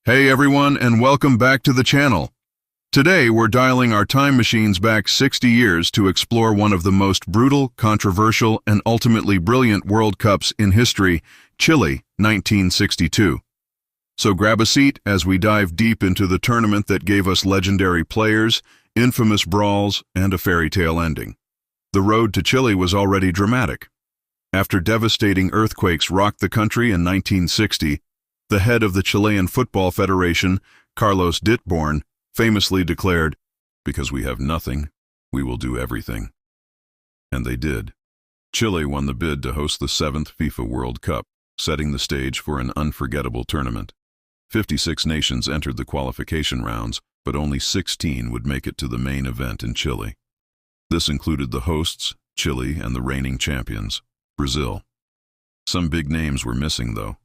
Hey everyone, and welcome back to the channel. Today we're dialing our time machines back 60 years to explore one of the most brutal, controversial, and ultimately brilliant World Cups in history, Chile, 1962. So grab a seat as we dive deep into the tournament that gave us legendary players, infamous brawls, and a fairy tale ending. The road to Chile was already dramatic. After devastating earthquakes rocked the country in 1960, the head of the Chilean Football Federation, Carlos Ditborn, famously declared, "Because we have nothing, we will do everything." And they did. Chile won the bid to host the 7th FIFA World Cup, setting the stage for an unforgettable tournament. 56 nations entered the qualification rounds, but only 16 would make it to the main event in Chile. This included the hosts, Chile, and the reigning champions, Brazil. Some big names were missing, though.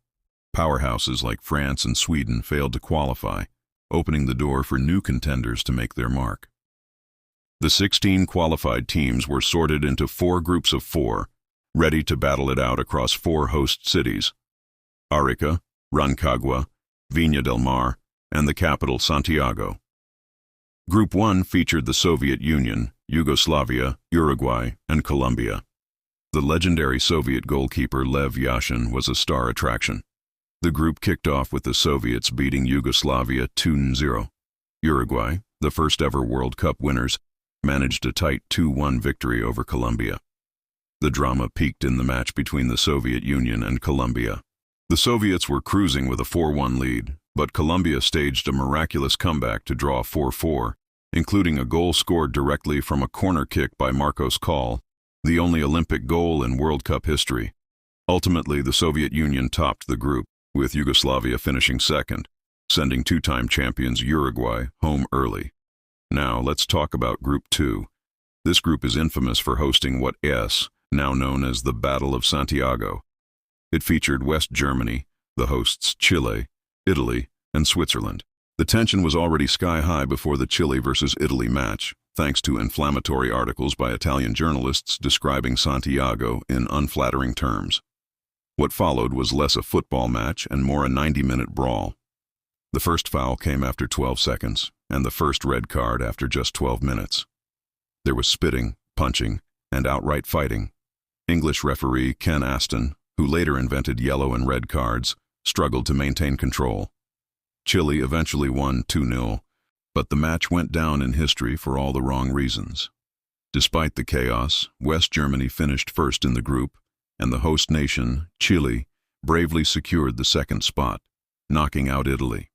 Powerhouses like France and Sweden failed to qualify, opening the door for new contenders to make their mark. The 16 qualified teams were sorted into 4 groups of 4, ready to battle it out across 4 host cities: Arica, Rancagua, Viña del Mar, and the capital Santiago. Group 1 featured the Soviet Union, Yugoslavia, Uruguay, and Colombia. The legendary Soviet goalkeeper Lev Yashin was a star attraction. The group kicked off with the Soviets beating Yugoslavia 2-0. Uruguay, the first ever World Cup winners, managed a tight 2-1 victory over Colombia. The drama peaked in the match between the Soviet Union and Colombia. The Soviets were cruising with a 4-1 lead, but Colombia staged a miraculous comeback to draw 4-4, including a goal scored directly from a corner kick by Marcos Call, the only Olympic goal in World Cup history. Ultimately, the Soviet Union topped the group, with Yugoslavia finishing second, sending 2-time champions Uruguay home early. Now let's talk about Group 2. This group is infamous for hosting what is now known as the Battle of Santiago. It featured West Germany, the hosts Chile, Italy, and Switzerland. The tension was already sky-high before the Chile versus Italy match, thanks to inflammatory articles by Italian journalists describing Santiago in unflattering terms. What followed was less a football match and more a 90-minute brawl. The first foul came after 12 seconds, and the first red card after just 12 minutes. There was spitting, punching, and outright fighting. English referee Ken Aston, who later invented yellow and red cards, struggled to maintain control. Chile eventually won 2-0, but the match went down in history for all the wrong reasons. Despite the chaos, West Germany finished first in the group, and the host nation, Chile, bravely secured the second spot, knocking out Italy.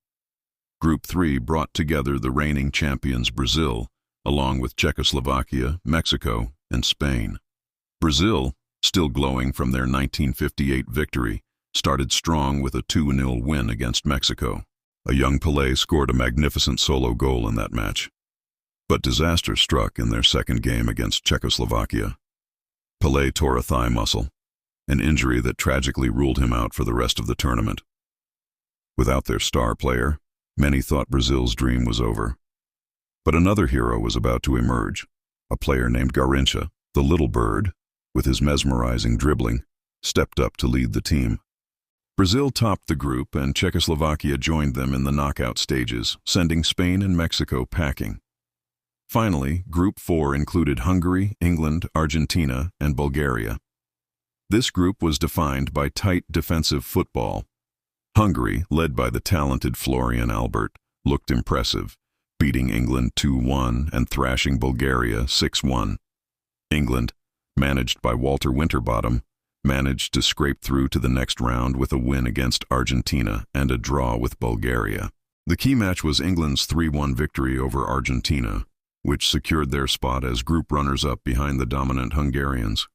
Group 3 brought together the reigning champions Brazil, along with Czechoslovakia, Mexico, and Spain. Brazil, still glowing from their 1958 victory, started strong with a 2-0 win against Mexico. A young Pelé scored a magnificent solo goal in that match. But disaster struck in their second game against Czechoslovakia. Pelé tore a thigh muscle, an injury that tragically ruled him out for the rest of the tournament. Without their star player, many thought Brazil's dream was over. But another hero was about to emerge, a player named Garrincha, the little bird, with his mesmerizing dribbling, stepped up to lead the team. Brazil topped the group, and Czechoslovakia joined them in the knockout stages, sending Spain and Mexico packing. Finally, Group 4 included Hungary, England, Argentina, and Bulgaria. This group was defined by tight defensive football. Hungary, led by the talented Florian Albert, looked impressive, beating England 2-1 and thrashing Bulgaria 6-1. England, managed by Walter Winterbottom, managed to scrape through to the next round with a win against Argentina and a draw with Bulgaria. The key match was England's 3-1 victory over Argentina, which secured their spot as group runners-up behind the dominant Hungarians.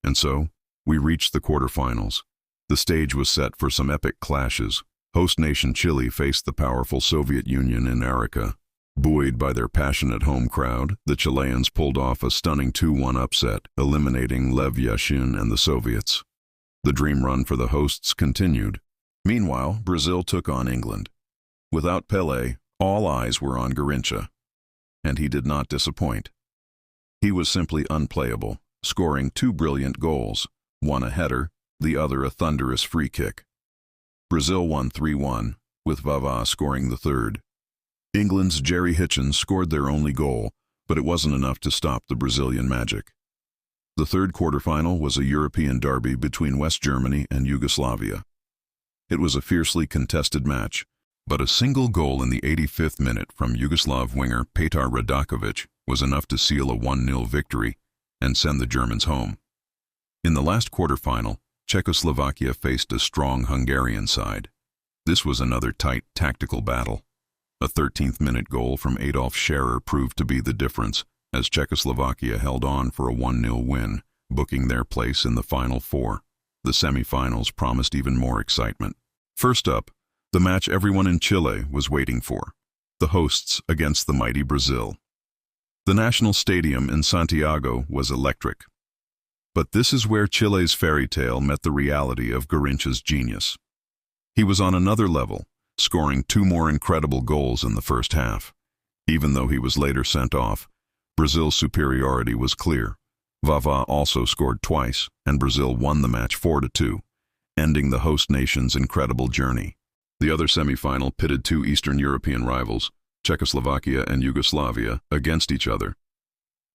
And so, we reached the quarterfinals. The stage was set for some epic clashes. Host nation Chile faced the powerful Soviet Union in Arica. Buoyed by their passionate home crowd, the Chileans pulled off a stunning 2-1 upset, eliminating Lev Yashin and the Soviets. The dream run for the hosts continued. Meanwhile, Brazil took on England. Without Pelé, all eyes were on Garrincha. And he did not disappoint. He was simply unplayable, scoring 2 brilliant goals, one a header, the other a thunderous free kick. Brazil won 3-1, with Vava scoring the third. England's Jerry Hitchens scored their only goal, but it wasn't enough to stop the Brazilian magic. The third quarterfinal was a European derby between West Germany and Yugoslavia. It was a fiercely contested match, but a single goal in the 85th minute from Yugoslav winger Petar Radakovic was enough to seal a 1-0 victory and send the Germans home. In the last quarterfinal, Czechoslovakia faced a strong Hungarian side. This was another tight tactical battle. A 13th-minute goal from Adolf Scherer proved to be the difference, as Czechoslovakia held on for a 1-0 win, booking their place in the Final Four. The semi-finals promised even more excitement. First up, the match everyone in Chile was waiting for, the hosts against the mighty Brazil. The national stadium in Santiago was electric. But this is where Chile's fairy tale met the reality of Garrincha's genius. He was on another level, scoring 2 more incredible goals in the first half. Even though he was later sent off, Brazil's superiority was clear. Vava also scored twice, and Brazil won the match 4-2, ending the host nation's incredible journey. The other semi-final pitted 2 Eastern European rivals, Czechoslovakia and Yugoslavia, against each other.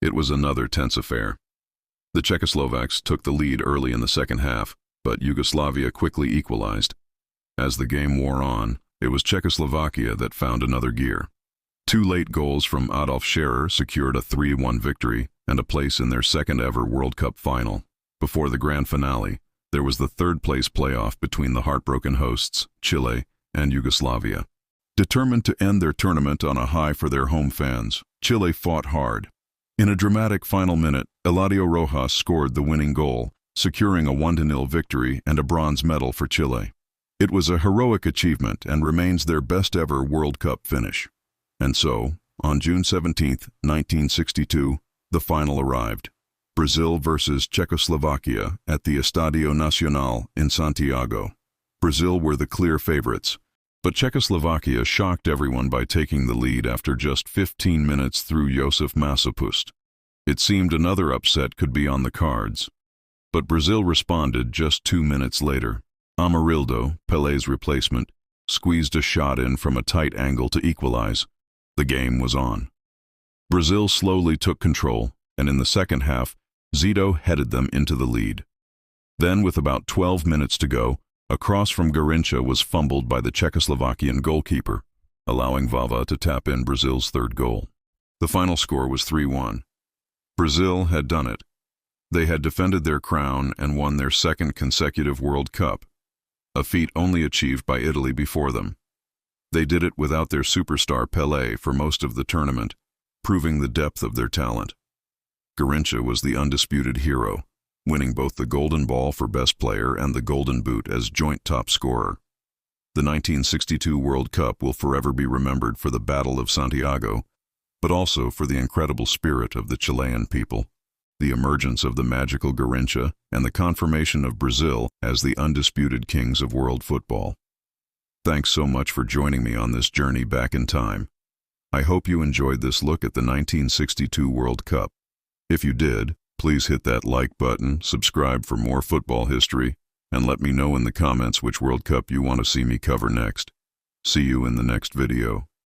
It was another tense affair. The Czechoslovaks took the lead early in the second half, but Yugoslavia quickly equalized. As the game wore on, it was Czechoslovakia that found another gear. 2 late goals from Adolf Scherer secured a 3-1 victory and a place in their second-ever World Cup final. Before the grand finale, there was the third-place playoff between the heartbroken hosts, Chile and Yugoslavia. Determined to end their tournament on a high for their home fans, Chile fought hard. In a dramatic final minute, Eladio Rojas scored the winning goal, securing a 1-0 victory and a bronze medal for Chile. It was a heroic achievement and remains their best-ever World Cup finish. And so, on June 17, 1962, the final arrived. Brazil versus Czechoslovakia at the Estadio Nacional in Santiago. Brazil were the clear favorites, but Czechoslovakia shocked everyone by taking the lead after just 15 minutes through Josef Masopust. It seemed another upset could be on the cards. But Brazil responded just 2 minutes later. Amarildo, Pelé's replacement, squeezed a shot in from a tight angle to equalize. The game was on. Brazil slowly took control, and in the second half, Zito headed them into the lead. Then, with about 12 minutes to go, a cross from Garrincha was fumbled by the Czechoslovakian goalkeeper, allowing Vava to tap in Brazil's third goal. The final score was 3-1. Brazil had done it. They had defended their crown and won their second consecutive World Cup, a feat only achieved by Italy before them. They did it without their superstar Pelé for most of the tournament, proving the depth of their talent. Garrincha was the undisputed hero, winning both the Golden Ball for Best Player and the Golden Boot as joint top scorer. The 1962 World Cup will forever be remembered for the Battle of Santiago, but also for the incredible spirit of the Chilean people, the emergence of the magical Garrincha, and the confirmation of Brazil as the undisputed kings of world football. Thanks so much for joining me on this journey back in time. I hope you enjoyed this look at the 1962 World Cup. If you did, please hit that like button, subscribe for more football history, and let me know in the comments which World Cup you want to see me cover next. See you in the next video.